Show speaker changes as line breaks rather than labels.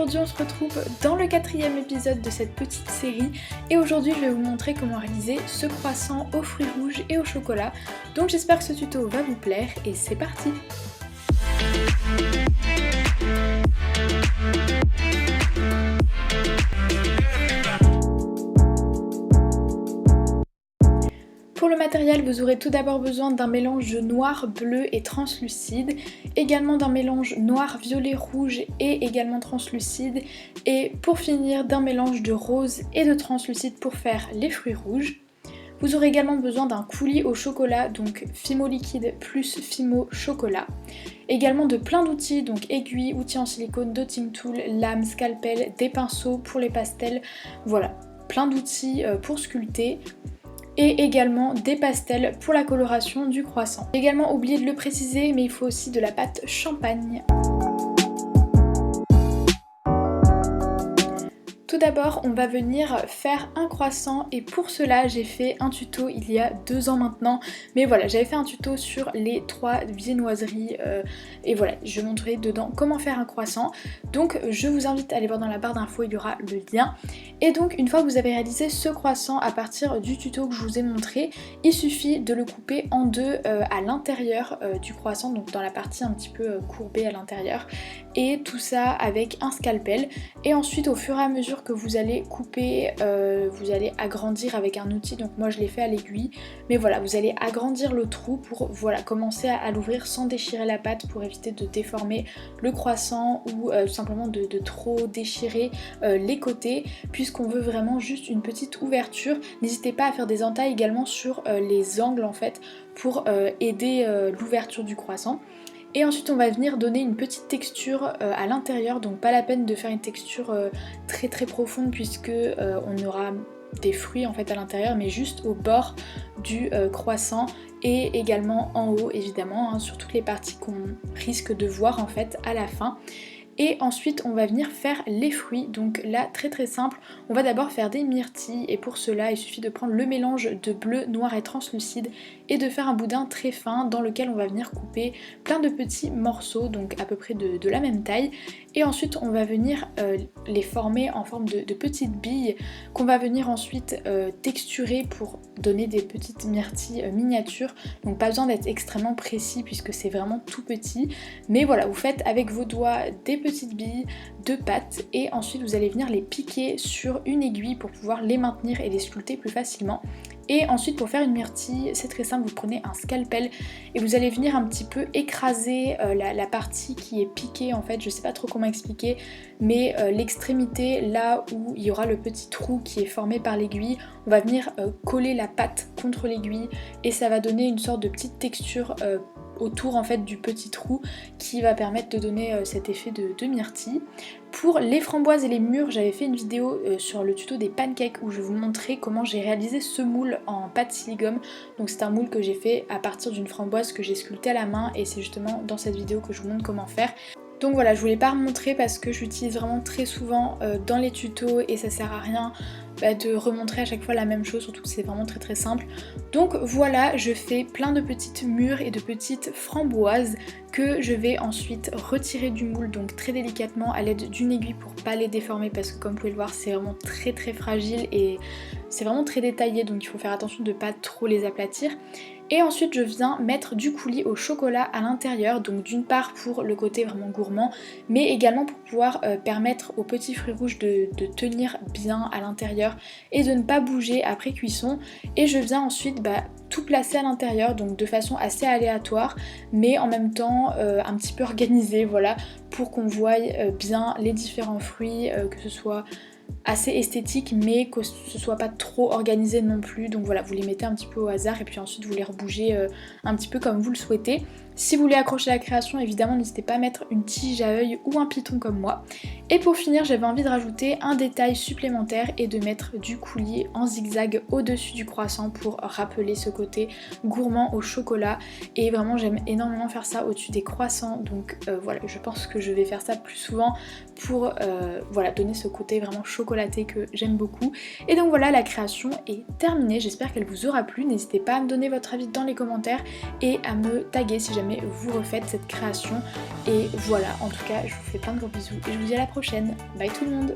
aujourd'hui on se retrouve dans le 4e épisode de cette petite série et aujourd'hui je vais vous montrer comment réaliser ce croissant aux fruits rouges et au chocolat. Donc j'espère que ce tuto va vous plaire et c'est parti! Pour le matériel, vous aurez tout d'abord besoin d'un mélange noir, bleu et translucide, également d'un mélange noir, violet, rouge et également translucide, et pour finir d'un mélange de rose et de translucide pour faire les fruits rouges. Vous aurez également besoin d'un coulis au chocolat, donc Fimo liquide plus Fimo chocolat. Également de plein d'outils, donc aiguilles, outils en silicone, dotting tool, lame, scalpel, des pinceaux pour les pastels, voilà, plein d'outils pour sculpter. Et également des pastels pour la coloration du croissant. J'ai également oublié de le préciser, mais il faut aussi de la pâte champagne. Tout d'abord, on va venir faire un croissant et pour cela, j'ai fait un tuto il y a 2 ans maintenant. Mais voilà, j'avais fait un tuto sur les 3 viennoiseries et voilà, je montrerai dedans comment faire un croissant. Donc je vous invite à aller voir dans la barre d'infos, il y aura le lien. Et donc une fois que vous avez réalisé ce croissant à partir du tuto que je vous ai montré, il suffit de le couper en deux à l'intérieur du croissant, donc dans la partie un petit peu courbée à l'intérieur. Et tout ça avec un scalpel. Et ensuite au fur et à mesure que vous allez couper, vous allez agrandir avec un outil, donc moi je l'ai fait à l'aiguille, mais voilà, vous allez agrandir le trou pour voilà, commencer à l'ouvrir sans déchirer la pâte pour éviter de déformer le croissant ou tout simplement de trop déchirer les côtés, puisqu'on veut vraiment juste une petite ouverture. N'hésitez pas à faire des entailles également sur les angles en fait pour aider l'ouverture du croissant. Et ensuite on va venir donner une petite texture à l'intérieur, donc pas la peine de faire une texture très très profonde puisque on aura des fruits en fait à l'intérieur, mais juste au bord du croissant et également en haut évidemment, hein, sur toutes les parties qu'on risque de voir en fait à la fin. Et ensuite on va venir faire les fruits, donc là très très simple, on va d'abord faire des myrtilles et pour cela il suffit de prendre le mélange de bleu, noir et translucide et de faire un boudin très fin dans lequel on va venir couper plein de petits morceaux, donc à peu près de la même taille, et ensuite on va venir les former en forme de petites billes qu'on va venir ensuite texturer pour donner des petites myrtilles miniatures, donc pas besoin d'être extrêmement précis puisque c'est vraiment tout petit, mais voilà, vous faites avec vos doigts des petites billes de pâte et ensuite vous allez venir les piquer sur une aiguille pour pouvoir les maintenir et les sculpter plus facilement. Et ensuite pour faire une myrtille, c'est très simple, vous prenez un scalpel et vous allez venir un petit peu écraser la partie qui est piquée en fait, je sais pas trop comment expliquer, mais l'extrémité là où il y aura le petit trou qui est formé par l'aiguille, on va venir coller la pâte contre l'aiguille et ça va donner une sorte de petite texture autour en fait du petit trou qui va permettre de donner cet effet de myrtille. Pour les framboises et les mûres, j'avais fait une vidéo sur le tuto des pancakes où je vous montrais comment j'ai réalisé ce moule en pâte siligone. Donc c'est un moule que j'ai fait à partir d'une framboise que j'ai sculptée à la main et c'est justement dans cette vidéo que je vous montre comment faire. Donc voilà, je voulais pas remontrer parce que j'utilise vraiment très souvent dans les tutos et ça sert à rien de remontrer à chaque fois la même chose, surtout que c'est vraiment très très simple. Donc voilà, je fais plein de petites mûres et de petites framboises que je vais ensuite retirer du moule, donc très délicatement à l'aide d'une aiguille pour pas les déformer parce que comme vous pouvez le voir c'est vraiment très très fragile et c'est vraiment très détaillé, donc il faut faire attention de pas trop les aplatir. Et ensuite je viens mettre du coulis au chocolat à l'intérieur, donc d'une part pour le côté vraiment gourmand, mais également pour pouvoir permettre aux petits fruits rouges de tenir bien à l'intérieur et de ne pas bouger après cuisson. Et je viens ensuite tout placer à l'intérieur, donc de façon assez aléatoire, mais en même temps un petit peu organisée, voilà, pour qu'on voie bien les différents fruits, que ce soit assez esthétique mais que ce soit pas trop organisé non plus. Donc voilà, vous les mettez un petit peu au hasard et puis ensuite vous les rebougez un petit peu comme vous le souhaitez. Si vous voulez accrocher la création, évidemment n'hésitez pas à mettre une tige à œil ou un piton comme moi. Et pour finir, j'avais envie de rajouter un détail supplémentaire et de mettre du coulis en zigzag au-dessus du croissant pour rappeler ce côté gourmand au chocolat. Et vraiment j'aime énormément faire ça au-dessus des croissants, donc voilà, je pense que je vais faire ça plus souvent pour voilà, donner ce côté vraiment chocolat chocolaté que j'aime beaucoup. Et donc voilà, la création est terminée, j'espère qu'elle vous aura plu. N'hésitez pas à me donner votre avis dans les commentaires et à me taguer si jamais vous refaites cette création. Et voilà, en tout cas je vous fais plein de gros bisous et je vous dis à la prochaine. Bye tout le monde.